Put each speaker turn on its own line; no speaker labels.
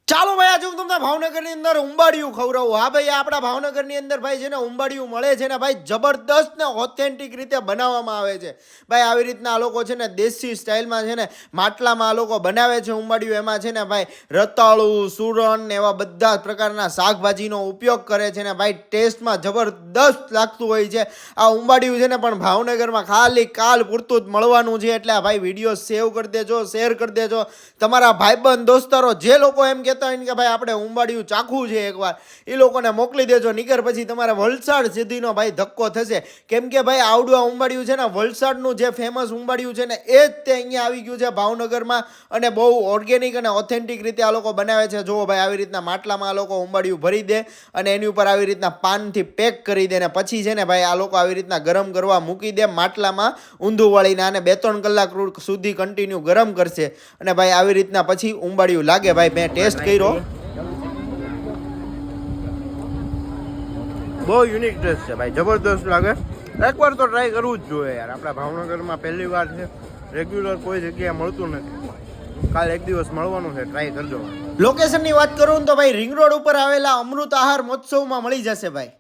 ચાલો ભાઈ આજે હું તમને ભાવનગરની અંદર ઉંબાડિયું ખવડાવું. હા ભાઈ આપણા ભાવનગરની અંદર ભાઈ છે ને ઉંબાડિયું મળે છે ને ભાઈ જબરદસ્ત ને ઓથેન્ટિક રીતે બનાવવામાં આવે છે. ભાઈ આવી રીતના આ લોકો છે ને દેશી સ્ટાઇલમાં છે ને માટલામાં આ લોકો બનાવે છે ઉંબાડિયું. એમાં છે ને ભાઈ રતાળું સુરણ ને એવા બધા પ્રકારના શાકભાજીનો ઉપયોગ કરે છે ને ભાઈ ટેસ્ટમાં જબરદસ્ત લાગતું હોય છે. આ ઉંબાડિયું છે ને પણ ભાવનગરમાં ખાલી કાલ પૂરતું જ મળવાનું છે. એટલે આ ભાઈ વિડીયો સેવ કરી દેજો, શેર કરી દેજો. તમારા ભાઈબંધ દોસ્તારો જે લોકો એમ કહેતા હોય કે ભાઈ આપણે ઉંબાડિયું ચાખવું છે એકવાર, એ લોકોને મોકલી દેજો. નીકર પછી તમારે વલસાડ સુધીનો ભાઈ ધક્કો થશે. કેમ કે ભાઈ આવડું આ ઉંબાડિયું છે ને વલસાડનું જે ફેમસ ઉંબાડિયું છે ને એ જ તે અહીંયા આવી ગયું છે ભાવનગરમાં. અને બહુ ઓર્ગેનિક અને ઓથેન્ટિક રીતે આ લોકો બનાવે છે. જુઓ ભાઈ આવી રીતના માટલામાં આ લોકો ઉંબાડિયું ભરી દે અને એની ઉપર આવી રીતના પાનથી પેક કરી દે ને પછી છે ને ભાઈ આ લોકો આવી રીતના ગરમ કરવા મૂકી દે માટલામાં ઊંધું વાળીને. આને 2-3 કલાક સુધી કન્ટિન્યુ ગરમ કરશે અને ભાઈ આવી રીતના પછી ઉંબાડિયું લાગે. ભાઈ મેં ટેસ્ટ કર્યો, બહુ યુનિક ટેસ્ટ છે ભાઈ, જબરદસ્ત લાગે. એકવાર તો ટ્રાય કરવું જ જોઈએ યાર. આપણા ભાવનગરમાં પહેલી વાર છે, રેગ્યુલર કોઈ જગ્યાએ મળતું નથી. કાલ એક દિવસ મળવાનું છે, ટ્રાય કરજો. લોકેશનની વાત કરું તો ભાઈ રિંગ રોડ ઉપર આવેલા અમૃત આહાર મહોત્સવમાં મળી જશે ભાઈ.